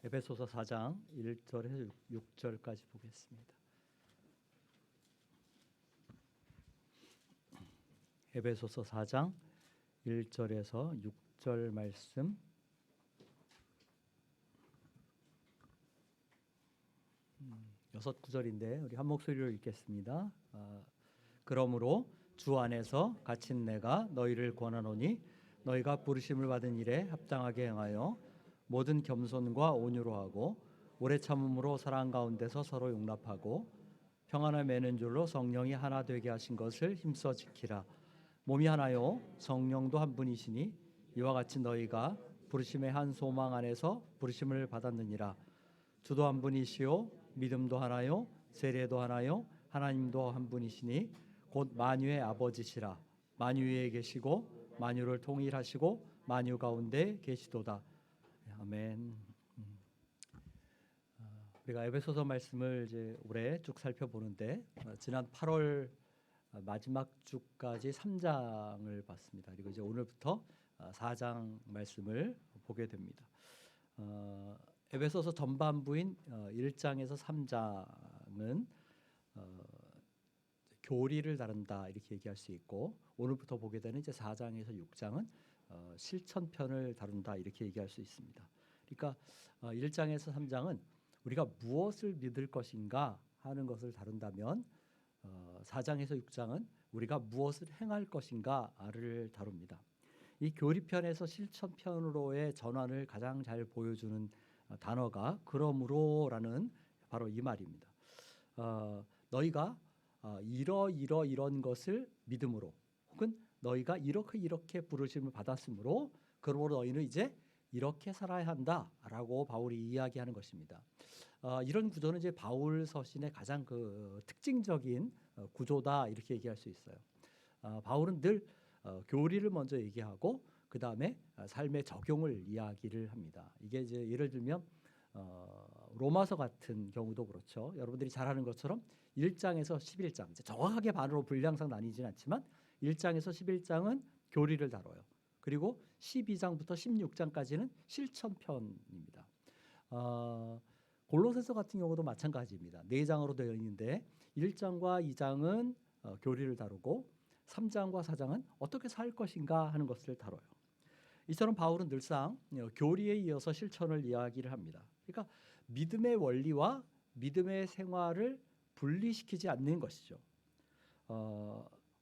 에베소서 4장 1절에서 6절까지 보겠습니다. 에베소서 4장 1절에서 6절 말씀. 여섯 구절인데 우리 한 목소리로 읽겠습니다. 그러므로 주 안에서 갇힌 내가 너희를 권하노니 너희가 부르심을 받은 일에 합당하게 행하여 모든 겸손과 온유로 하고 오래 참음으로 사랑 가운데서 서로 용납하고 평안을 맺는 줄로 성령이 하나 되게 하신 것을 힘써 지키라. 몸이 하나요 성령도 한 분이시니 이와 같이 너희가 부르심의 한 소망 안에서 부르심을 받았느니라. 주도 한 분이시요 믿음도 하나요 세례도 하나요 하나님도 한 분이시니 곧 만유의 아버지시라. 만유 위에 계시고 만유를 통일하시고 만유 가운데 계시도다. 아멘. 우리가 에베소서 말씀을 이제 올해 쭉 살펴보는데 지난 8월 마지막 주까지 3장을 봤습니다. 그리고 이제 오늘부터 4장 말씀을 보게 됩니다. 에베소서 전반부인 1장에서 3장은 교리를 다룬다 이렇게 얘기할 수 있고, 오늘부터 보게 되는 이제 4장에서 6장은 실천편을 다룬다 이렇게 얘기할 수 있습니다. 그러니까 1장에서 3장은 우리가 무엇을 믿을 것인가 하는 것을 다룬다면 4장에서 6장은 우리가 무엇을 행할 것인가를 다룹니다. 이 교리편에서 실천편으로의 전환을 가장 잘 보여주는 단어가 그러므로라는 바로 이 말입니다. 너희가 이런 것을 믿음으로, 혹은 너희가 이렇게 부르심을 받았으므로 그러므로 너희는 이제 이렇게 살아야 한다라고 바울이 이야기하는 것입니다. 이런 구조는 이제 바울 서신의 가장 특징적인 구조다 이렇게 얘기할 수 있어요. 바울은 늘 교리를 먼저 얘기하고 그 다음에 삶의 적용을 이야기를 합니다. 이게 이제 예를 들면 로마서 같은 경우도 그렇죠. 여러분들이 잘 아는 것처럼 1장에서 11장, 이제 정확하게 반으로 분량상 나뉘지는 않지만 1장에서 11장은 교리를 다뤄요. 그리고 12장부터 16장까지는 실천편입니다. 골로새서 같은 경우도 마찬가지입니다. 4장으로 되어 있는데 1장과 2장은 교리를 다루고 3장과 4장은 어떻게 살 것인가 하는 것을 다뤄요. 이처럼 바울은 늘상 교리에 이어서 실천을 이야기를 합니다. 그러니까 믿음의 원리와 믿음의 생활을 분리시키지 않는 것이죠.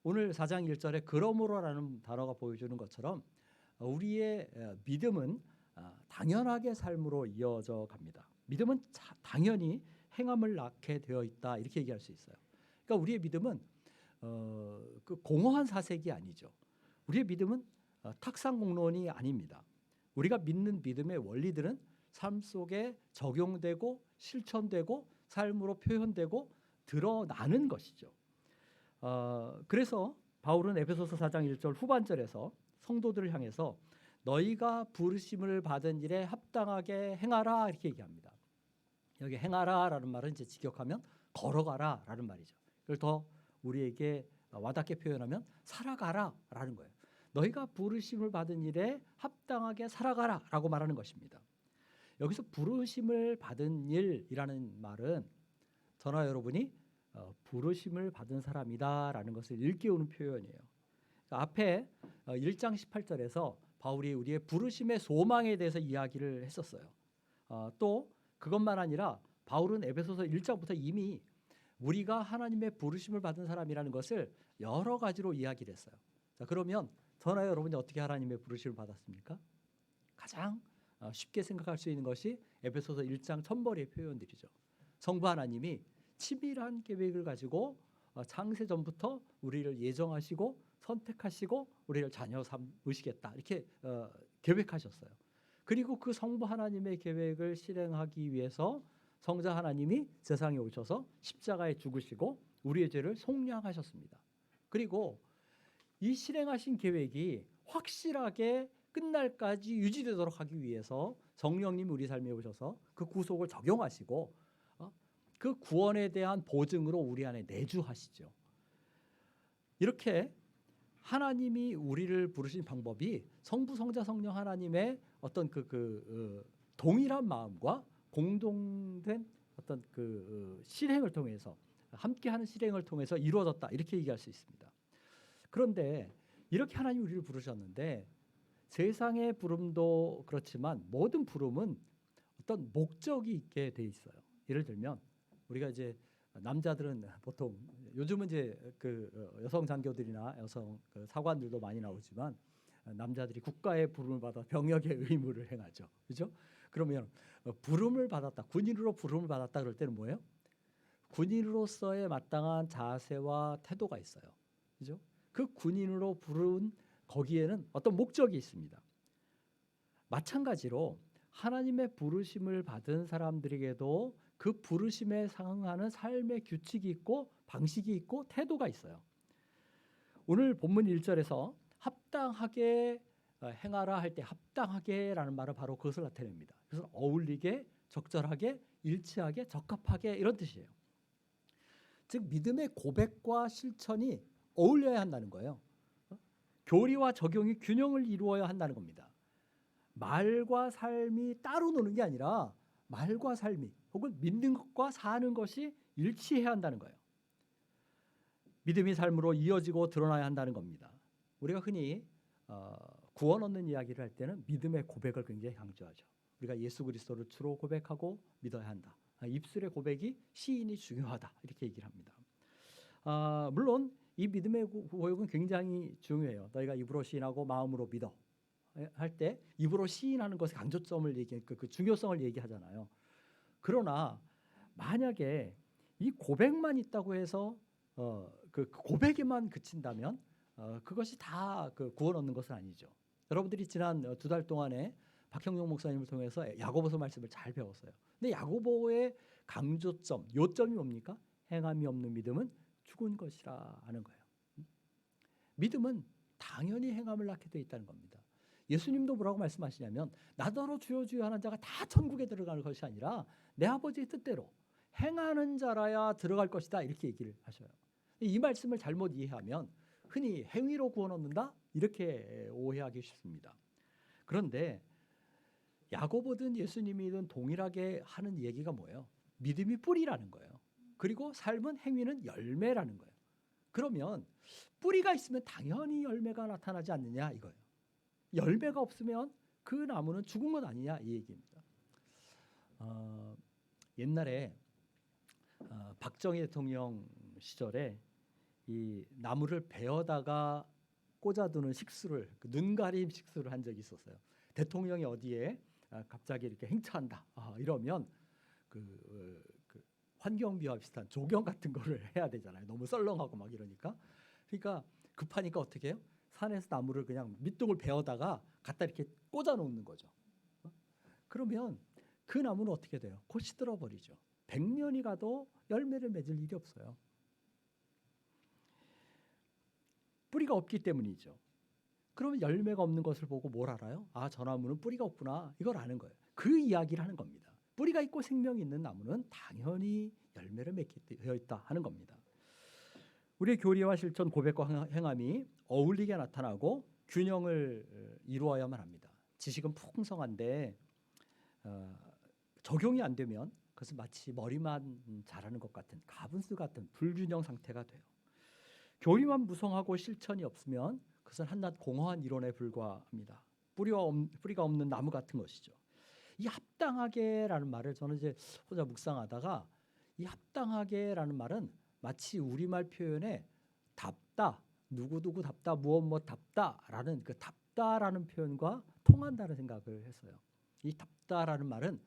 오늘 4장 1절에 그러므로라는 단어가 보여주는 것처럼 우리의 믿음은 당연하게 삶으로 이어져 갑니다. 믿음은 당연히 행함을 낳게 되어 있다 이렇게 얘기할 수 있어요. 그러니까 우리의 믿음은 그 공허한 사색이 아니죠. 우리의 믿음은 탁상 공론이 아닙니다. 우리가 믿는 믿음의 원리들은 삶 속에 적용되고 실천되고 삶으로 표현되고 드러나는 것이죠. 그래서 바울은 에베소서 4장 1절 후반절에서 성도들을 향해서 너희가 부르심을 받은 일에 합당하게 행하라 이렇게 얘기합니다. 여기 행하라라는 말은 이제 직역하면 걸어가라라는 말이죠. 그걸 더 우리에게 와닿게 표현하면 살아가라라는 거예요. 너희가 부르심을 받은 일에 합당하게 살아가라라고 말하는 것입니다. 여기서 부르심을 받은 일이라는 말은 저나 여러분이 부르심을 받은 사람이다라는 것을 일깨우는 표현이에요. 그러니까 앞에 1장 18절에서 바울이 우리의 부르심의 소망에 대해서 이야기를 했었어요. 또 그것만 아니라 바울은 에베소서 1장부터 이미 우리가 하나님의 부르심을 받은 사람이라는 것을 여러 가지로 이야기를 했어요. 자, 그러면 저나 여러분이 어떻게 하나님의 부르심을 받았습니까? 가장 쉽게 생각할 수 있는 것이 에베소서 1장 첫머리의 표현들이죠. 성부 하나님이 치밀한 계획을 가지고 창세 전부터 우리를 예정하시고 선택하시고 우리를 자녀 삼으시겠다 이렇게 계획하셨어요. 그리고 그 성부 하나님의 계획을 실행하기 위해서 성자 하나님이 세상에 오셔서 십자가에 죽으시고 우리의 죄를 속량하셨습니다. 그리고 이 실행하신 계획이 확실하게 끝날까지 유지되도록 하기 위해서 성령님이 우리 삶에 오셔서 그 구속을 적용하시고 그 구원에 대한 보증으로 우리 안에 내주하시죠. 이렇게 하나님이 우리를 부르신 방법이 성부, 성자, 성령 하나님의 어떤 동일한 마음과 공동된 어떤 그 실행을 통해서 함께하는 실행을 통해서 이루어졌다 이렇게 얘기할 수 있습니다. 그런데 이렇게 하나님 우리를 부르셨는데 세상의 부름도 그렇지만 모든 부름은 어떤 목적이 있게 돼 있어요. 예를 들면 우리가 이제 남자들은 보통 요즘은 이제 그 여성 장교들이나 여성 그 사관들도 많이 나오지만 남자들이 국가의 부름을 받아 병역의 의무를 행하죠. 그렇죠? 그러면 부름을 받았다. 군인으로 부름을 받았다 그럴 때는 뭐예요? 군인으로서의 마땅한 자세와 태도가 있어요. 그죠? 그 군인으로 부른 거기에는 어떤 목적이 있습니다. 마찬가지로 하나님의 부르심을 받은 사람들에게도 그 부르심에 상응하는 삶의 규칙이 있고 방식이 있고 태도가 있어요. 오늘 본문 1절에서 합당하게 행하라 할 때 합당하게라는 말은 바로 그것을 나타냅니다. 그래서 어울리게, 적절하게, 일치하게, 적합하게 이런 뜻이에요. 즉 믿음의 고백과 실천이 어울려야 한다는 거예요. 교리와 적용이 균형을 이루어야 한다는 겁니다. 말과 삶이 따로 노는 게 아니라 말과 삶이 혹은 믿는 것과 사는 것이 일치해야 한다는 거예요. 믿음이 삶으로 이어지고 드러나야 한다는 겁니다. 우리가 흔히 구원 얻는 이야기를 할 때는 믿음의 고백을 굉장히 강조하죠. 우리가 예수 그리스도를 주로 고백하고 믿어야 한다. 입술의 고백이 시인이 중요하다 이렇게 얘기를 합니다. 물론 이 믿음의 고백은 굉장히 중요해요. 너희가 입으로 시인하고 마음으로 믿어 할 때 입으로 시인하는 것의 강조점을 그 중요성을 얘기하잖아요. 그러나 만약에 이 고백만 있다고 해서 그 고백에만 그친다면 그것이 다 그 구원 얻는 것은 아니죠. 여러분들이 지난 2달 동안에 박형종 목사님을 통해서 야고보서 말씀을 잘 배웠어요. 근데 야고보의 강조점, 요점이 뭡니까? 행함이 없는 믿음은 죽은 것이라 하는 거예요. 믿음은 당연히 행함을 낳게 돼 있다는 겁니다. 예수님도 뭐라고 말씀하시냐면 나더러 주여 주여 하는 자가 다 천국에 들어가는 것이 아니라 내 아버지의 뜻대로 행하는 자라야 들어갈 것이다 이렇게 얘기를 하셔요. 이 말씀을 잘못 이해하면 흔히 행위로 구원 얻는다 이렇게 오해하기 쉽습니다. 그런데 야고보든 예수님이든 동일하게 하는 얘기가 뭐예요? 믿음이 뿌리라는 거예요. 그리고 삶은 행위는 열매라는 거예요. 그러면 뿌리가 있으면 당연히 열매가 나타나지 않느냐 이거예요. 열매가 없으면 그 나무는 죽은 것 아니냐 이 얘기입니다. 옛날에 박정희 대통령 시절에 이 나무를 베어다가 꽂아두는 식수를 눈가림 식수를 한 적이 있었어요. 대통령이 어디에 갑자기 이렇게 행차한다 이러면 그 환경비와 비슷한 조경 같은 거를 해야 되잖아요. 너무 썰렁하고 막 이러니까. 그러니까 급하니까 어떻게 해요? 산에서 나무를 그냥 밑둥을 베어다가 갖다 이렇게 꽂아 놓는 거죠. 그러면 그 나무는 어떻게 돼요? 곧 시들어 버리죠. 100년이 가도 열매를 맺을 일이 없어요. 뿌리가 없기 때문이죠. 그러면 열매가 없는 것을 보고 뭘 알아요? 아, 저 나무는 뿌리가 없구나. 이걸 아는 거예요. 그 이야기를 하는 겁니다. 뿌리가 있고 생명이 있는 나무는 당연히 열매를 맺게 되어 있다 하는 겁니다. 우리의 교리와 실천, 고백과 행함이 어울리게 나타나고 균형을 이루어야만 합니다. 지식은 풍성한데 적용이 안 되면 그것은 마치 머리만 자라는 것 같은 가분수 같은 불균형 상태가 돼요. 교리만 무성하고 실천이 없으면 그것은 한낱 공허한 이론에 불과합니다. 뿌리가 없는 나무 같은 것이죠. 이 합당하게라는 말을 저는 이제 혼자 묵상하다가 이 합당하게라는 말은 마치 우리말 표현에 답다, 누구누구 답다, 무엇 답다라는 그 답다라는 표현과 통한다는 생각을 했어요. 이 답다라는 말은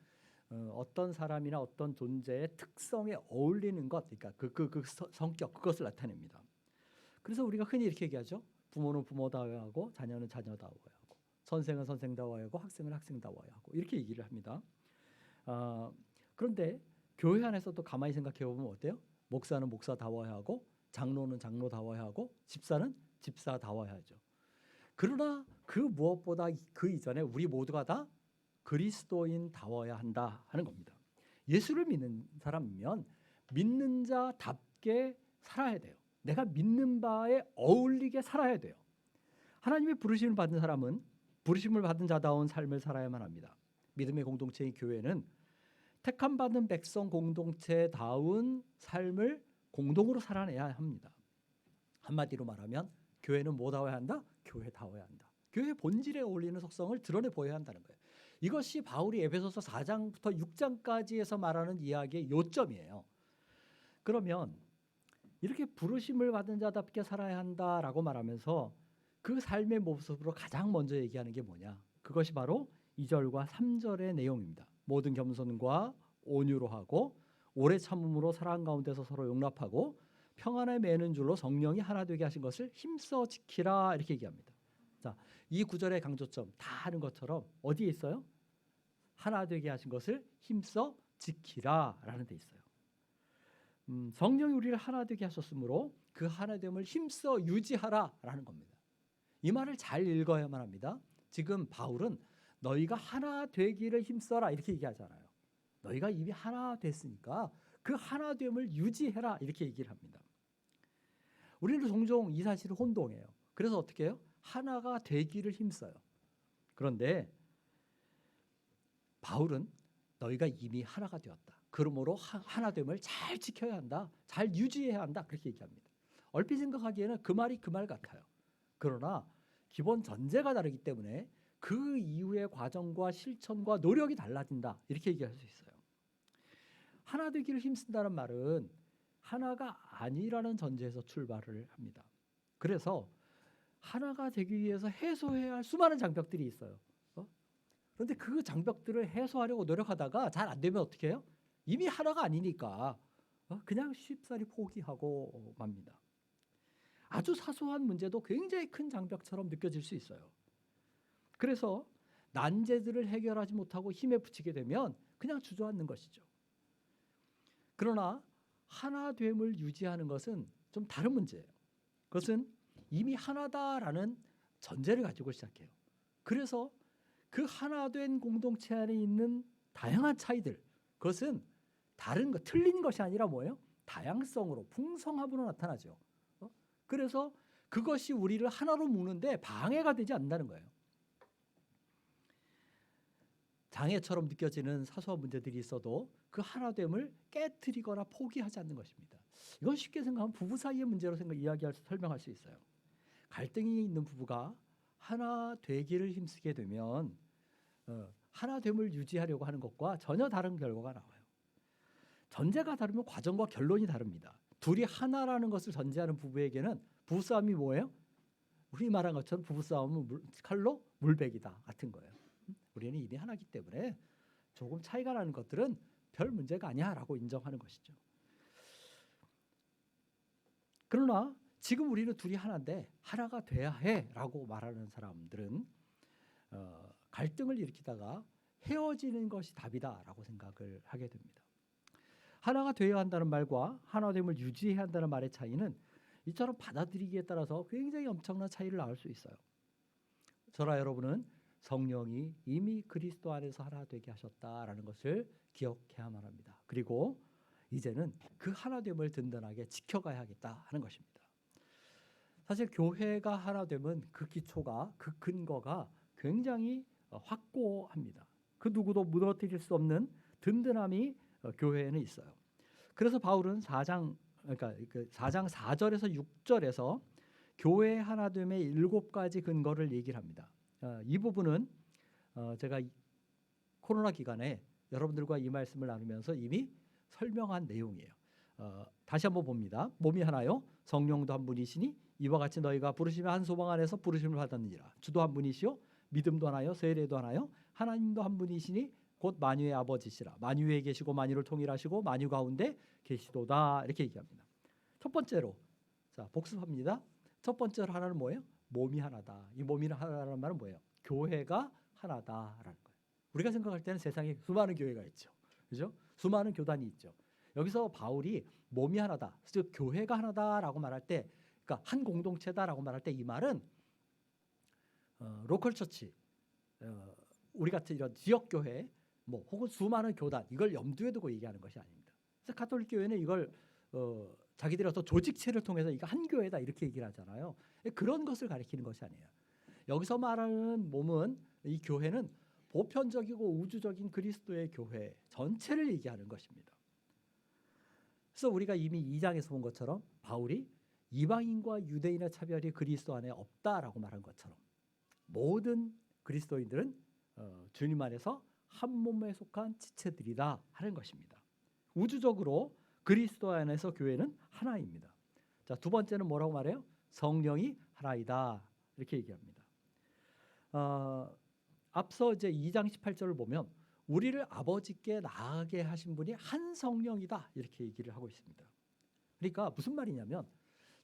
어떤 사람이나 어떤 존재의 특성에 어울리는 것, 그러니까 그 성격 그것을 나타냅니다. 그래서 우리가 흔히 이렇게 얘기하죠. 부모는 부모다워야 하고 자녀는 자녀다워야 하고 선생은 선생다워야 하고 학생은 학생다워야 하고 이렇게 얘기를 합니다. 그런데 교회 안에서도 가만히 생각해 보면 어때요? 목사는 목사다워야 하고 장로는 장로다워야 하고 집사는 집사다워야 하죠. 그러나 그 무엇보다 그 이전에 우리 모두가 다 그리스도인다워야 한다 하는 겁니다. 예수를 믿는 사람이면 믿는 자답게 살아야 돼요. 내가 믿는 바에 어울리게 살아야 돼요. 하나님의 부르심을 받은 사람은 부르심을 받은 자다운 삶을 살아야만 합니다. 믿음의 공동체인 교회는 택함 받은 백성 공동체다운 삶을 공동으로 살아내야 합니다. 한마디로 말하면 교회는 뭐다워야 한다? 교회다워야 한다. 교회의 본질에 어울리는 속성을 드러내 보여야 한다는 거예요. 이것이 바울이 에베소서 4장부터 6장까지에서 말하는 이야기의 요점이에요. 그러면 이렇게 부르심을 받은 자답게 살아야 한다라고 말하면서 그 삶의 모습으로 가장 먼저 얘기하는 게 뭐냐? 그것이 바로 2절과 3절의 내용입니다. 모든 겸손과 온유로 하고 오래 참음으로 사랑 가운데서 서로 용납하고 평안에 매는 줄로 성령이 하나 되게 하신 것을 힘써 지키라 이렇게 얘기합니다. 자, 이 구절의 강조점 다 하는 것처럼 어디에 있어요? 하나 되게 하신 것을 힘써 지키라라는 데 있어요. 성령이 우리를 하나 되게 하셨으므로 그 하나됨을 힘써 유지하라라는 겁니다. 이 말을 잘 읽어야만 합니다. 지금 바울은 너희가 하나 되기를 힘써라 이렇게 얘기하잖아요. 너희가 이미 하나 됐으니까 그 하나됨을 유지해라 이렇게 얘기를 합니다. 우리는 종종 이 사실을 혼동해요. 그래서 어떻게 해요? 하나가 되기를 힘써요. 그런데 바울은 너희가 이미 하나가 되었다. 그러므로 하나됨을 잘 지켜야 한다. 잘 유지해야 한다. 그렇게 얘기합니다. 얼핏 생각하기에는 그 말이 그 말 같아요. 그러나 기본 전제가 다르기 때문에 그 이후의 과정과 실천과 노력이 달라진다. 이렇게 얘기할 수 있어요. 하나 되기를 힘쓴다는 말은 하나가 아니라는 전제에서 출발을 합니다. 그래서 하나가 되기 위해서 해소해야 할 수많은 장벽들이 있어요. 그런데 그 장벽들을 해소하려고 노력하다가 잘 안 되면 어떻게 해요? 이미 하나가 아니니까 그냥 쉽사리 포기하고 맙니다. 아주 사소한 문제도 굉장히 큰 장벽처럼 느껴질 수 있어요. 그래서 난제들을 해결하지 못하고 힘에 부치게 되면 그냥 주저앉는 것이죠. 그러나 하나됨을 유지하는 것은 좀 다른 문제예요. 그것은 이미 하나다라는 전제를 가지고 시작해요. 그래서 그 하나된 공동체 안에 있는 다양한 차이들, 그것은 다른 것, 틀린 것이 아니라 뭐예요? 다양성으로, 풍성함으로 나타나죠. 그래서 그것이 우리를 하나로 묶는데 방해가 되지 않는다는 거예요. 장애처럼 느껴지는 사소한 문제들이 있어도 그 하나됨을 깨트리거나 포기하지 않는 것입니다. 이건 쉽게 생각하면 부부 사이의 문제로 설명할 수 있어요. 갈등이 있는 부부가 하나 되기를 힘쓰게 되면 하나됨을 유지하려고 하는 것과 전혀 다른 결과가 나와요. 전제가 다르면 과정과 결론이 다릅니다. 둘이 하나라는 것을 전제하는 부부에게는 부부싸움이 뭐예요? 우리 말한 것처럼 부부싸움은 칼로 물베기다 같은 거예요. 우리는 이미 하나이기 때문에 조금 차이가 나는 것들은 별 문제가 아니야 라고 인정하는 것이죠. 그러나 지금 우리는 둘이 하나인데 하나가 돼야 해 라고 말하는 사람들은 갈등을 일으키다가 헤어지는 것이 답이다 라고 생각을 하게 됩니다. 하나가 되어야 한다는 말과 하나됨을 유지해야 한다는 말의 차이는 이처럼 받아들이기에 따라서 굉장히 엄청난 차이를 낳을 수 있어요. 저와 여러분은 성령이 이미 그리스도 안에서 하나 되게 하셨다라는 것을 기억해야만 합니다. 그리고 이제는 그 하나됨을 든든하게 지켜가야겠다 하는 것입니다. 사실 교회가 하나됨은 그 기초가, 그 근거가 굉장히 확고합니다. 그 누구도 무너뜨릴 수 없는 든든함이 교회에는 있어요. 그래서 바울은 4장 4절에서 6절에서 교회 하나됨의 7가지 근거를 얘기를 합니다. 이 부분은 제가 코로나 기간에 여러분들과 이 말씀을 나누면서 이미 설명한 내용이에요. 다시 한번 봅니다. 몸이 하나요 성령도 한 분이시니 이와 같이 너희가 부르심의 한 소망 안에서 부르심을 받았느니라. 주도 한 분이시요 믿음도 하나요 세례도 하나요 하나님도 한 분이시니 곧 만유의 아버지시라. 만유에 계시고 만유를 통일하시고 만유 가운데 계시도다 이렇게 얘기합니다. 첫 번째로 자 복습합니다. 첫 번째로 하나는 뭐예요? 몸이 하나다. 이 몸이 하나라는 말은 뭐예요? 교회가 하나다라는 거예요. 우리가 생각할 때는 세상에 수많은 교회가 있죠. 그죠? 수많은 교단이 있죠. 여기서 바울이 몸이 하나다, 즉 교회가 하나다라고 말할 때, 그러니까 한 공동체다라고 말할 때 이 말은 로컬 처치, 우리 같은 이런 지역 교회, 뭐 혹은 수많은 교단 이걸 염두에 두고 얘기하는 것이 아닙니다. 그래서 가톨릭 교회는 이걸 자기들의 어떤 조직체를 통해서 이거 한 교회다 이렇게 얘기를 하잖아요. 그런 것을 가리키는 것이 아니에요. 여기서 말하는 몸은 이 교회는 보편적이고 우주적인 그리스도의 교회 전체를 얘기하는 것입니다. 그래서 우리가 이미 2장에서 본 것처럼 바울이 이방인과 유대인의 차별이 그리스도 안에 없다라고 말한 것처럼 모든 그리스도인들은 주님 안에서 한 몸에 속한 지체들이다 하는 것입니다. 우주적으로 그리스도 안에서 교회는 하나입니다. 자, 두 번째는 뭐라고 말해요? 성령이 하나이다 이렇게 얘기합니다. 앞서 이제 2장 18절을 보면 우리를 아버지께 나아가게 하신 분이 한 성령이다 이렇게 얘기를 하고 있습니다. 그러니까 무슨 말이냐면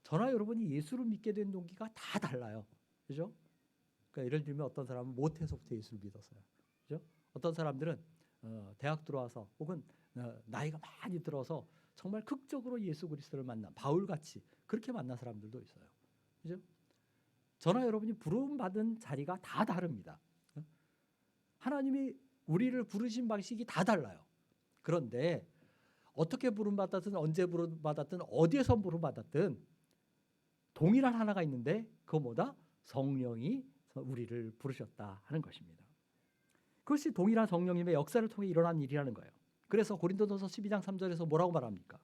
저나 여러분이 예수를 믿게 된 동기가 다 달라요. 그죠? 그러니까 예를 들면 어떤 사람은 모태서부터 예수를 믿었어요. 그죠? 어떤 사람들은 대학 들어와서 혹은 나이가 많이 들어서 정말 극적으로 예수 그리스도를 만난 바울같이 그렇게 만난 사람들도 있어요. 그죠? 저나 여러분이 부름받은 자리가 다 다릅니다. 하나님이 우리를 부르신 방식이 다 달라요. 그런데 어떻게 부름받았든 언제 부름받았든 어디에서 부름받았든 동일한 하나가 있는데 그거보다 성령이 우리를 부르셨다 하는 것입니다. 그것이 동일한 성령님의 역사를 통해 일어난 일이라는 거예요. 그래서 고린도전서 12장 3절에서 뭐라고 말합니까?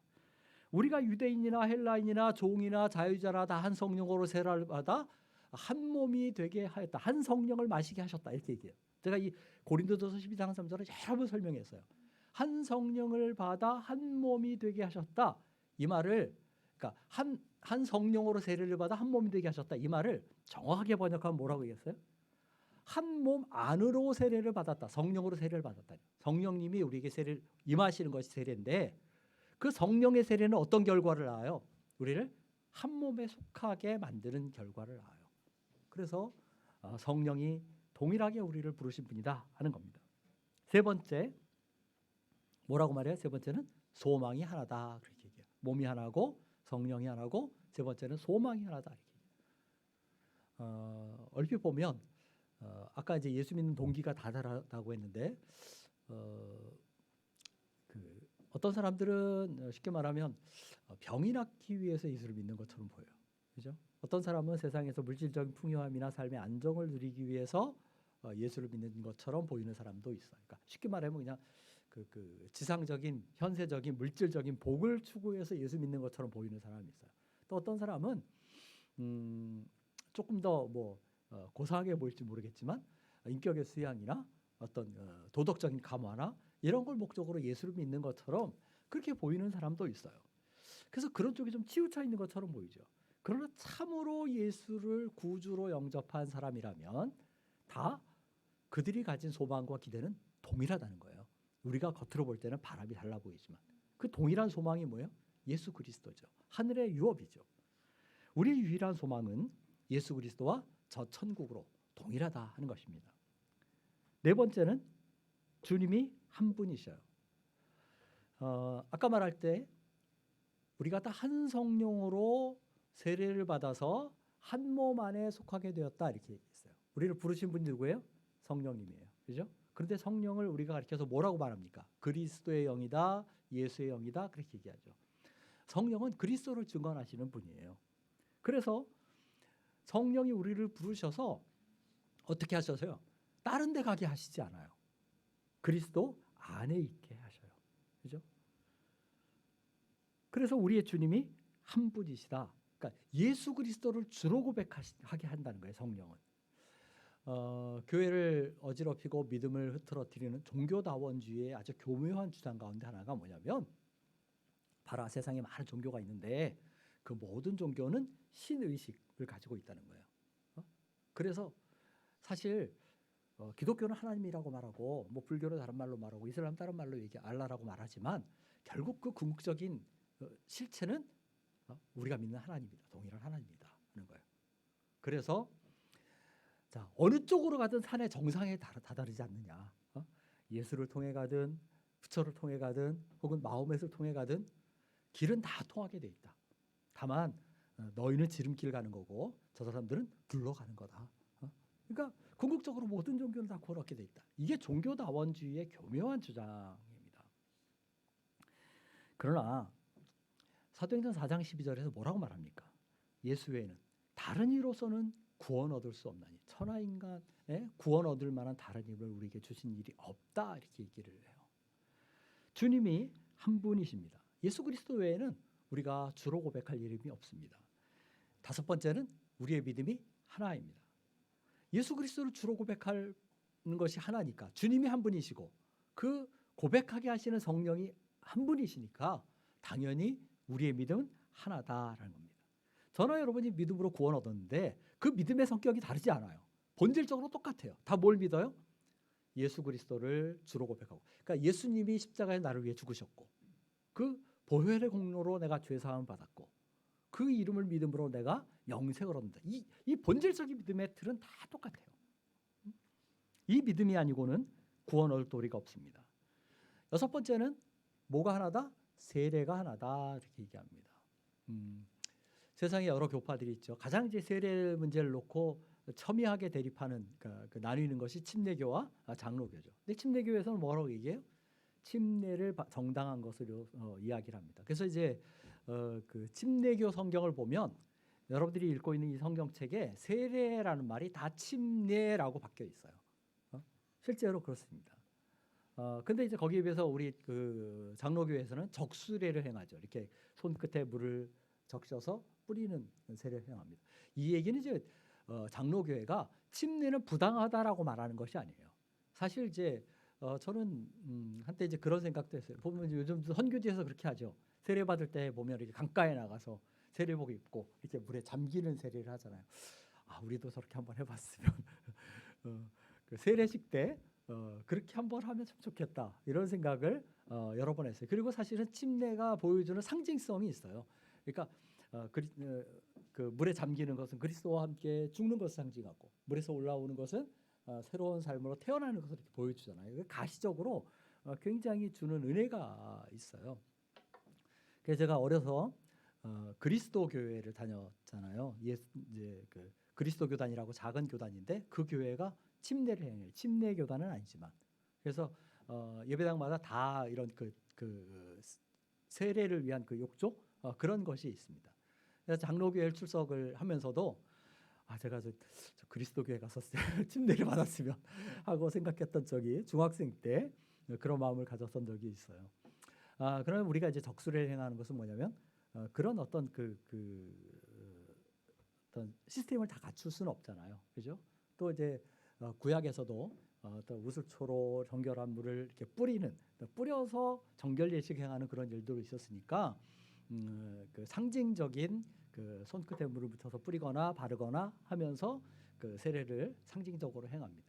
우리가 유대인이나 헬라인이나 종이나 자유자나 다 한 성령으로 세례를 받아 한 몸이 되게 하였다. 한 성령을 마시게 하셨다. 이렇게 얘기해요. 제가 이 고린도전서 12장 3절을 여러 번 설명했어요. 한 성령을 받아 한 몸이 되게 하셨다. 이 말을 그러니까 한 성령으로 세례를 받아 한 몸이 되게 하셨다. 이 말을 정확하게 번역하면 뭐라고 얘기했어요? 한 몸 안으로 세례를 받았다. 성령으로 세례를 받았다. 성령님이 우리에게 세례를 임하시는 것이 세례인데 그 성령의 세례는 어떤 결과를 낳아요? 우리를 한 몸에 속하게 만드는 결과를 낳아요. 그래서 성령이 동일하게 우리를 부르신 분이다 하는 겁니다. 세 번째 뭐라고 말해요? 세 번째는 소망이 하나다. 그렇게 얘기해요. 몸이 하나고 성령이 하나고 세 번째는 소망이 하나다. 이렇게. 얼핏 보면 아까 이제 예수 믿는 동기가 다 다르다고 했는데 어떤 사람들은 쉽게 말하면 병이 낫기 위해서 예수를 믿는 것처럼 보여요. 그죠? 어떤 사람은 세상에서 물질적인 풍요함이나 삶의 안정을 누리기 위해서 예수를 믿는 것처럼 보이는 사람도 있어요. 그러니까 쉽게 말하면 그냥 그 지상적인 현세적인 물질적인 복을 추구해서 예수 믿는 것처럼 보이는 사람이 있어요. 또 어떤 사람은 조금 더 고상하게 보일지 모르겠지만 인격의 수양이나 어떤 도덕적인 감화나 이런 걸 목적으로 예수를 믿는 것처럼 그렇게 보이는 사람도 있어요. 그래서 그런 쪽이 좀 치우쳐 있는 것처럼 보이죠. 그러나 참으로 예수를 구주로 영접한 사람이라면 다 그들이 가진 소망과 기대는 동일하다는 거예요. 우리가 겉으로 볼 때는 바람이 달라 보이지만 그 동일한 소망이 뭐예요? 예수 그리스도죠. 하늘의 유업이죠. 우리의 유일한 소망은 예수 그리스도와 저 천국으로 동일하다 하는 것입니다. 네 번째는 주님이 한 분이셔요. 아까 말할 때 우리가 다 한 성령으로 세례를 받아서 한 몸 안에 속하게 되었다 이렇게 얘기했어요. 우리를 부르신 분이 누구예요? 성령님이에요. 그죠? 그런데 성령을 우리가 가르쳐서 뭐라고 말합니까? 그리스도의 영이다, 예수의 영이다 그렇게 얘기하죠. 성령은 그리스도를 증언하시는 분이에요. 그래서 성령이 우리를 부르셔서 어떻게 하셔서요? 다른 데 가게 하시지 않아요. 그리스도 안에 있게 하셔요. 그죠? 그래서 우리의 주님이 한 분이시다. 그러니까 예수 그리스도를 주로 고백하게 한다는 거예요. 성령은. 교회를 어지럽히고 믿음을 흐트러뜨리는 종교다원주의의 아주 교묘한 주장 가운데 하나가 뭐냐면 바로 세상에 많은 종교가 있는데 그 모든 종교는 신의식을 가지고 있다는 거예요. 그래서 사실 기독교는 하나님이라고 말하고 불교는 다른 말로 말하고 이슬람 다른 말로 알라라고 말하지만 결국 그 궁극적인 실체는 우리가 믿는 하나님이다. 동일한 하나님이다 하는 거예요. 그래서 자, 어느 쪽으로 가든 산의 정상에 다다르지 않느냐. 예수를 통해 가든 부처를 통해 가든 혹은 마호멧을 통해 가든 길은 다 통하게 돼 있다. 다만 너희는 지름길 가는 거고 저 사람들은 둘러 가는 거다. 그러니까 궁극적으로 모든 종교는 다 그렇게 돼 있다. 이게 종교다원주의의 교묘한 주장입니다. 그러나 사도행전 4장 12절에서 뭐라고 말합니까? 예수 외에는 다른 이로서는 구원 얻을 수 없나니 천하 인간의 구원 얻을 만한 다른 힘을 우리에게 주신 일이 없다 이렇게 얘기를 해요. 주님이 한 분이십니다. 예수 그리스도 외에는 우리가 주로 고백할 이름이 없습니다. 다섯 번째는 우리의 믿음이 하나입니다. 예수 그리스도를 주로 고백하는 것이 하나니까 주님이 한 분이시고 그 고백하게 하시는 성령이 한 분이시니까 당연히 우리의 믿음은 하나다라는 겁니다. 저나 여러분이 믿음으로 구원 얻었는데 그 믿음의 성격이 다르지 않아요. 본질적으로 똑같아요. 다 뭘 믿어요? 예수 그리스도를 주로 고백하고, 그러니까 예수님이 십자가에 나를 위해 죽으셨고 그 보혈의 공로로 내가 죄 사함을 받았고 그 이름을 믿음으로 내가 영생을 얻는다. 이 본질적인 믿음의 틀은 다 똑같아요. 이 믿음이 아니고는 구원 얻을 도리가 없습니다. 여섯 번째는 뭐가 하나다? 세례가 하나다 이렇게 얘기합니다. 세상에 여러 교파들이 있죠. 가장 이제 세례 문제를 놓고 첨예하게 대립하는 그 나뉘는 것이 침례교와 장로교죠. 근데 침례교에서는 뭐라고 얘기해요? 침례를 정당한 것으로 이야기를 합니다. 그래서 이제 그 침례교 성경을 보면 여러분들이 읽고 있는 이 성경책에 세례라는 말이 다 침례라고 바뀌어 있어요. 실제로 그렇습니다. 근데 이제 거기에 비해서 우리 그 장로교에서는 적수례를 행하죠. 이렇게 손끝에 물을 적셔서 뿌리는 세례를 행합니다. 이 얘기는 이제 장로교회가 침례는 부당하다라고 말하는 것이 아니에요. 사실 이제 저는 한때 이제 그런 생각도 했어요. 보면 요즘 선교지에서 그렇게 하죠. 세례 받을 때 보면 이렇게 강가에 나가서 세례복 입고 이렇게 물에 잠기는 세례를 하잖아요. 아, 우리도 저렇게 한번 해봤으면 그 세례식 때 그렇게 한번 하면 참 좋겠다 이런 생각을 여러 번 했어요. 그리고 사실은 침례가 보여주는 상징성이 있어요. 그러니까 그 물에 잠기는 것은 그리스도와 함께 죽는 것을 상징하고 물에서 올라오는 것은 새로운 삶으로 태어나는 것을 이렇게 보여주잖아요. 가시적으로 굉장히 주는 은혜가 있어요. 그래서 제가 어려서 그리스도 교회를 다녔잖아요. 이제 그 그리스도 교단이라고 작은 교단인데 그 교회가 침례를 행해요. 침례 교단은 아니지만 그래서 예배당마다 다 이런 그 세례를 위한 그 욕조 그런 것이 있습니다. 그래서 장로교회 출석을 하면서도 제가 저 그리스도 교회 가서 침례를 받았으면 하고 생각했던 적이 중학생 때 그런 마음을 가졌던 적이 있어요. 그러면 우리가 이제 적수를 행하는 것은 뭐냐면 그런 어떤 어떤 시스템을 다 갖출 수는 없잖아요, 그죠? 또 이제 구약에서도 어떤 우슬초로 정결한 물을 이렇게 뿌려서 정결 예식 행하는 그런 일도 있었으니까 그 상징적인 그 손끝에 물을 묻혀서 뿌리거나 바르거나 하면서 그 세례를 상징적으로 행합니다.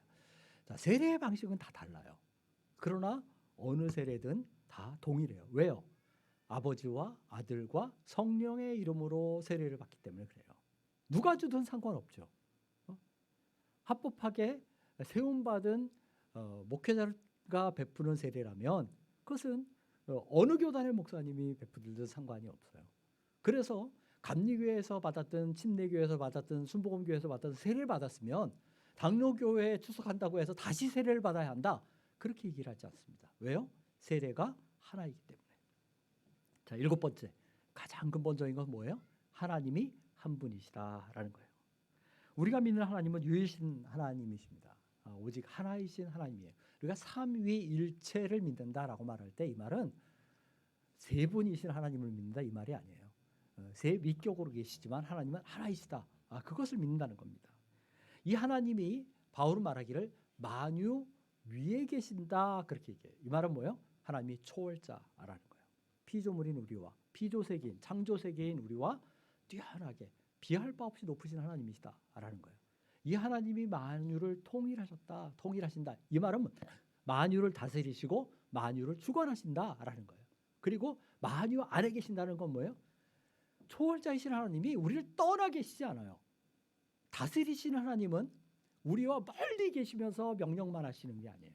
자, 세례의 방식은 다 달라요. 그러나 어느 세례든 다 동일해요. 왜요? 아버지와 아들과 성령의 이름으로 세례를 받기 때문에 그래요. 누가 주든 상관없죠. 합법하게 세움받은 목회자가 베푸는 세례라면 그것은 어느 교단의 목사님이 베푸든 상관이 없어요. 그래서 감리교회에서 받았든 침례교회에서 받았든 순복음교회에서 받았든 세례를 받았으면 장로교회에 출석한다고 해서 다시 세례를 받아야 한다. 그렇게 얘기를 하지 않습니다. 왜요? 세례가 하나이기 때문에. 자, 일곱 번째. 가장 근본적인 건 뭐예요? 하나님이 한 분이시다라는 거예요. 우리가 믿는 하나님은 유일신 하나님이십니다. 오직 하나이신 하나님이에요. 우리가 삼위일체를 믿는다라고 말할 때 이 말은 세 분이신 하나님을 믿는다 이 말이 아니에요. 세 위격으로 계시지만 하나님은 하나이시다. 그것을 믿는다는 겁니다. 이 하나님이 바울은 말하기를 만유 위에 계신다 그렇게 얘기해요. 이 말은 뭐예요? 하나님이 초월자라는 거예요. 피조물인 우리와 피조세계인 창조세계인 우리와 뛰어나게 비할 바 없이 높으신 하나님이시다라는 거예요. 이 하나님이 만유를 통일하신다. 이 말은 만유를 다스리시고 만유를 주관하신다라는 거예요. 그리고 만유 안에 계신다는 건 뭐예요? 초월자이신 하나님이 우리를 떠나 계시지 않아요. 다스리시는 하나님은 우리와 멀리 계시면서 명령만 하시는 게 아니에요.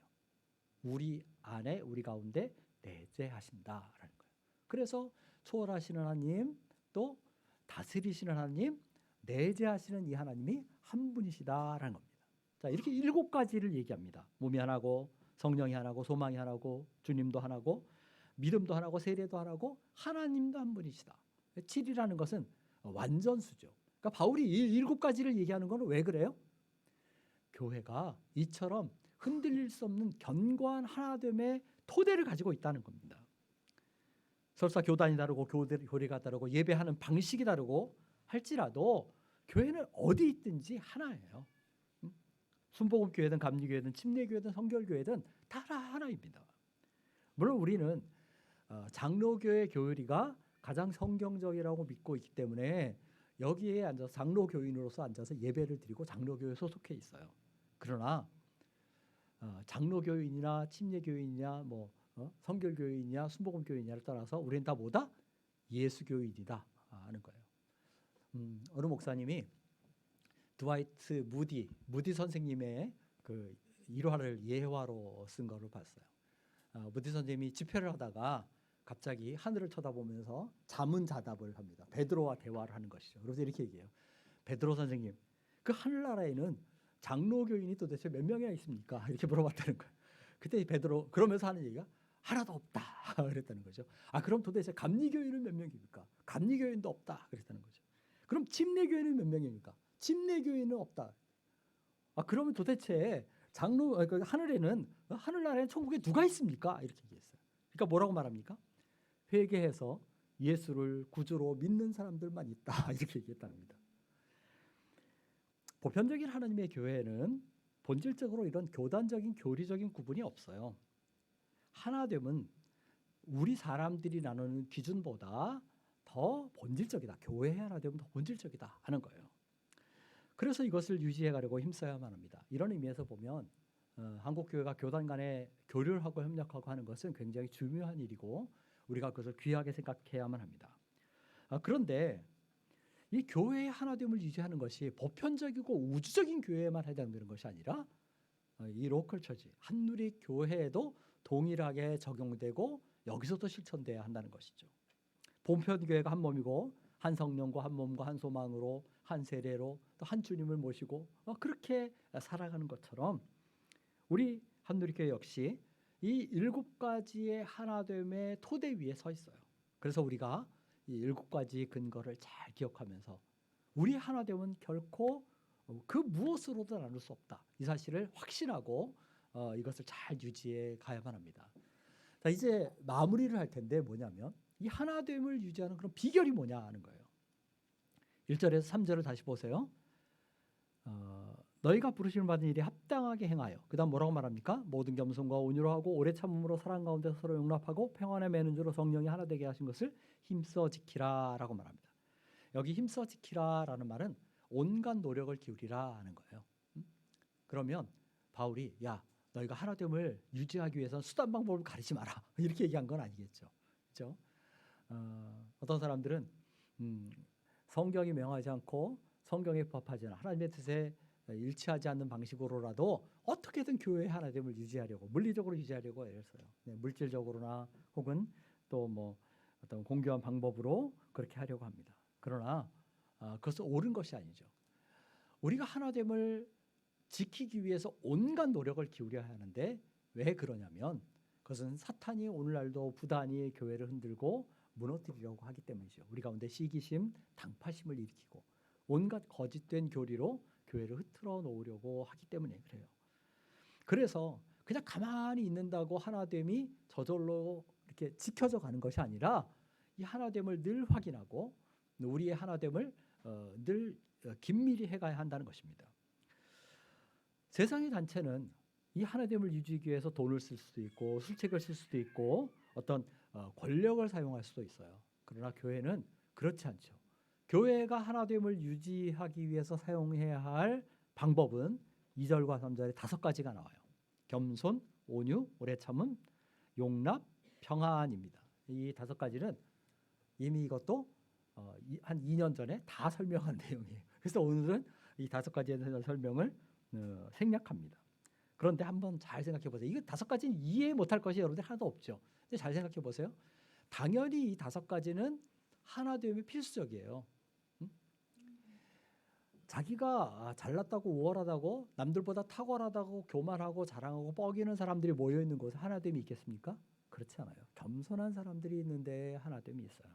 우리 안에 우리 가운데 내재하신다라는 거예요. 그래서 초월하시는 하나님 또 다스리시는 하나님 내재하시는 이 하나님이 한 분이시다라는 겁니다. 자, 이렇게 7가지를 얘기합니다. 몸이 하나고 성령이 하나고 소망이 하나고 주님도 하나고 믿음도 하나고 세례도 하나고 하나님도 한 분이시다. 7이라는 것은 완전수죠. 그러니까 바울이 이 7가지를 얘기하는 건 왜 그래요? 교회가 이처럼 흔들릴 수 없는 견고한 하나됨의 토대를 가지고 있다는 겁니다. 설사 교단이 다르고 교리가 다르고 예배하는 방식이 다르고 할지라도 교회는 어디 있든지 하나예요. 순복음교회든 감리교회든 침례교회든 성결교회든 다 하나입니다. 물론 우리는 장로교회 교리가 가장 성경적이라고 믿고 있기 때문에 여기에 앉아서 장로교인으로서 앉아서 예배를 드리고 장로교회에 소속해 있어요. 그러나 장로교인이나 침례교인이냐 성결교인이냐 순복음교인이냐를 따라서 우리는 다 뭐다? 예수교인이다 하는 거예요. 어느 목사님이 드와이트 무디 선생님의 그 일화를 예화로 쓴 거를 봤어요. 무디 선생님이 집회를 하다가 갑자기 하늘을 쳐다보면서 자문자답을 합니다. 베드로와 대화를 하는 것이죠. 그래서 이렇게 얘기해요. 베드로 선생님, 그 하늘나라에는 장로교인이 도대체 몇 명이나 있습니까? 이렇게 물어봤다는 거예요. 그때 베드로 그러면서 하는 얘기가 하나도 없다 그랬다는 거죠. 그럼 도대체 감리교인은 몇 명입니까? 감리교인도 없다 그랬다는 거죠. 그럼 침례교인은 몇 명입니까? 침례교인은 없다. 그러면 도대체 하늘나라에는 천국에 누가 있습니까? 이렇게 얘기했어요. 그러니까 뭐라고 말합니까? 회개해서 예수를 구주로 믿는 사람들만 있다 이렇게 얘기했다는 겁니다. 보편적인 하나님의 교회는 본질적으로 이런 교단적인 교리적인 구분이 없어요. 하나됨은 우리 사람들이 나누는 기준보다 더 본질적이다. 교회의 하나됨은 더 본질적이다 하는 거예요. 그래서 이것을 유지해 가려고 힘써야만 합니다. 이런 의미에서 보면 한국 교회가 교단 간에 교류를 하고 협력하고 하는 것은 굉장히 중요한 일이고 우리가 그것을 귀하게 생각해야만 합니다. 그런데 이 교회의 하나됨을 유지하는 것이 보편적이고 우주적인 교회에만 해당되는 것이 아니라 이 로컬 처치, 한누리 교회에도 동일하게 적용되고 여기서도 실천돼야 한다는 것이죠. 본편 교회가 한 몸이고 한 성령과 한 몸과 한 소망으로 한 세례로 또 한 주님을 모시고 그렇게 살아가는 것처럼 우리 한누리교회 역시 이 7가지의 하나됨의 토대 위에 서 있어요. 그래서 우리가 이 7가지 근거를 잘 기억하면서 우리 하나됨은 결코 그 무엇으로도 나눌 수 없다. 이 사실을 확신하고 이것을 잘 유지해 가야만 합니다. 자, 이제 마무리를 할 텐데 뭐냐면 이 하나됨을 유지하는 그런 비결이 뭐냐 하는 거예요. 1절에서 3절을 다시 보세요. 너희가 부르심을 받은 일에 합당하게 행하여. 그 다음 뭐라고 말합니까? 모든 겸손과 온유로 하고 오래 참음으로 사랑 가운데 서로 용납하고 평안에 매는 줄로 성령이 하나 되게 하신 것을 힘써 지키라 라고 말합니다. 여기 힘써 지키라 라는 말은 온갖 노력을 기울이라 하는 거예요. 그러면 바울이 너희가 하나됨을 유지하기 위해서는 수단 방법을 가리지 마라 이렇게 얘기한 건 아니겠죠. 그렇죠? 어떤 사람들은 성경이 명하지 않고 성경에 부합하지 않은 하나님의 뜻에 일치하지 않는 방식으로라도 어떻게든 교회의 하나됨을 유지하려고 물리적으로 유지하려고 애를 써요. 물질적으로나 혹은 또 어떤 공교한 방법으로 그렇게 하려고 합니다. 그러나 그것은 옳은 것이 아니죠. 우리가 하나됨을 지키기 위해서 온갖 노력을 기울여야 하는데 왜 그러냐면 그것은 사탄이 오늘날도 부단히 교회를 흔들고 무너뜨리려고 하기 때문이죠. 우리 가운데 시기심, 당파심을 일으키고 온갖 거짓된 교리로 교회를 흐트러 놓으려고 하기 때문에 그래요. 그래서 그냥 가만히 있는다고 하나됨이 저절로 이렇게 지켜져 가는 것이 아니라 이 하나됨을 늘 확인하고 우리의 하나됨을 늘 긴밀히 해가야 한다는 것입니다. 세상의 단체는 이 하나됨을 유지하기 위해서 돈을 쓸 수도 있고 술책을 쓸 수도 있고 어떤 권력을 사용할 수도 있어요. 그러나 교회는 그렇지 않죠. 교회가 하나됨을 유지하기 위해서 사용해야 할 방법은 2절과 3절에 5가지가 나와요. 겸손, 온유, 오래 참음, 용납, 평안입니다. 이 5가지는 이미 이것도 한 2년 전에 다 설명한 내용이에요. 그래서 오늘은 이 5가지에 대한 설명을 생략합니다. 그런데 한번 잘 생각해 보세요. 이거 5가지는 이해 못할 것이 여러분들 하나도 없죠. 근데 잘 생각해 보세요. 당연히 이 5가지는 하나됨이 필수적이에요. 자기가 잘났다고 우월하다고 남들보다 탁월하다고 교만하고 자랑하고 뻐기는 사람들이 모여있는 곳에 하나됨이 있겠습니까? 그렇지 않아요. 겸손한 사람들이 있는데 하나됨이 있어요.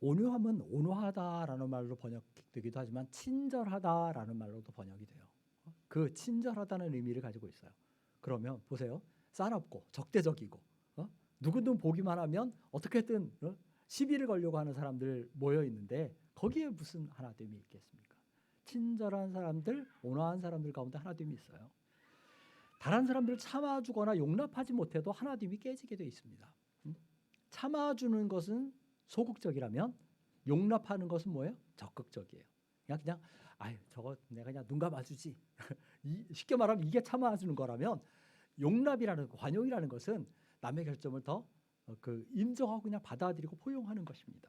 온유함은 온화하다라는 말로 번역되기도 하지만 친절하다라는 말로도 번역이 돼요. 그 친절하다는 의미를 가지고 있어요. 그러면 보세요. 싸납고 적대적이고 누구든 보기만 하면 어떻게든 시비를 걸려고 하는 사람들 모여 있는데 거기에 무슨 하나됨이 있겠습니까? 친절한 사람들, 온화한 사람들 가운데 하나됨이 있어요. 다른 사람들을 참아주거나 용납하지 못해도 하나됨이 깨지게 돼 있습니다. 참아주는 것은 소극적이라면 용납하는 것은 뭐예요? 적극적이에요. 그냥 아유 저거 내가 그냥 눈 감아주지. 쉽게 말하면 이게 참아주는 거라면 용납이라는 관용이라는 것은 남의 결점을 더 인정하고 그냥 받아들이고 포용하는 것입니다.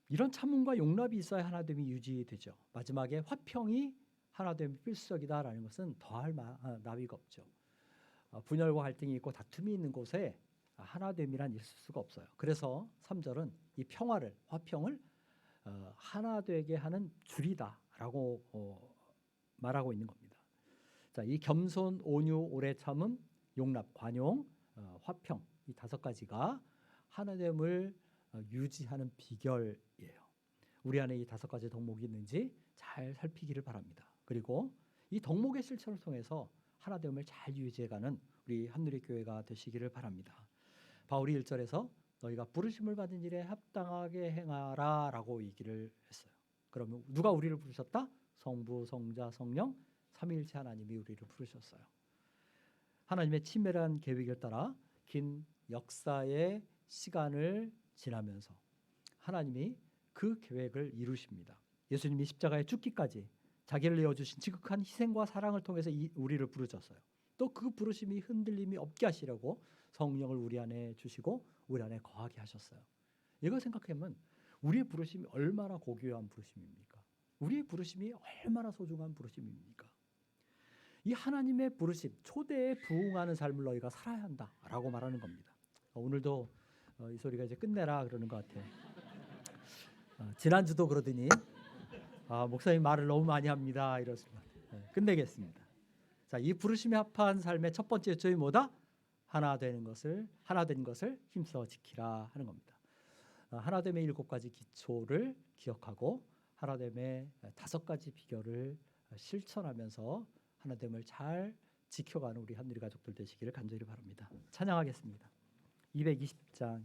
이런 참음과 용납이 있어야 하나됨이 유지되죠. 마지막에 화평이 하나됨이 필수적이다라는 것은 더할 나위가 없죠. 분열과 갈등이 있고 다툼이 있는 곳에 하나됨이란 있을 수가 없어요. 그래서 3절은 이 평화를 화평을 하나 되게 하는 줄이다라고 말하고 있는 겁니다. 자, 이 겸손, 온유, 오래 참음, 용납, 관용, 화평 이 5가지가 하나됨을 유지하는 비결이에요. 우리 안에 이 5가지 덕목이 있는지 잘 살피기를 바랍니다. 그리고 이 덕목의 실천을 통해서 하나됨을 잘 유지해가는 우리 한누리교회가 되시기를 바랍니다. 바울이 1절에서 너희가 부르심을 받은 일에 합당하게 행하라 라고 얘기를 했어요. 그러면 누가 우리를 부르셨다? 성부, 성자, 성령 삼위일체 하나님이 우리를 부르셨어요. 하나님의 치밀한 계획을 따라 긴 역사의 시간을 지나면서 하나님이 그 계획을 이루십니다. 예수님이 십자가에 죽기까지 자기를 내어주신 지극한 희생과 사랑을 통해서 우리를 부르셨어요. 또 그 부르심이 흔들림이 없게 하시려고 성령을 우리 안에 주시고 우리 안에 거하게 하셨어요. 이거 생각하면 우리의 부르심이 얼마나 고귀한 부르심입니까? 우리의 부르심이 얼마나 소중한 부르심입니까? 이 하나님의 부르심, 초대에 부응하는 삶을 너희가 살아야 한다라고 말하는 겁니다. 오늘도 이 소리가 이제 끝내라 그러는 것 같아요. 지난주도 그러더니 목사님 말을 너무 많이 합니다 이러시면 끝내겠습니다. 자, 이 부르심에 합한 삶의 첫 번째 요점이 뭐다? 하나 된 것을 힘써 지키라 하는 겁니다. 하나됨의 7가지 기초를 기억하고 하나됨의 5가지 비결을 실천하면서 하나됨을 잘 지켜가는 우리 한누리 가족들 되시기를 간절히 바랍니다. 찬양하겠습니다. 220장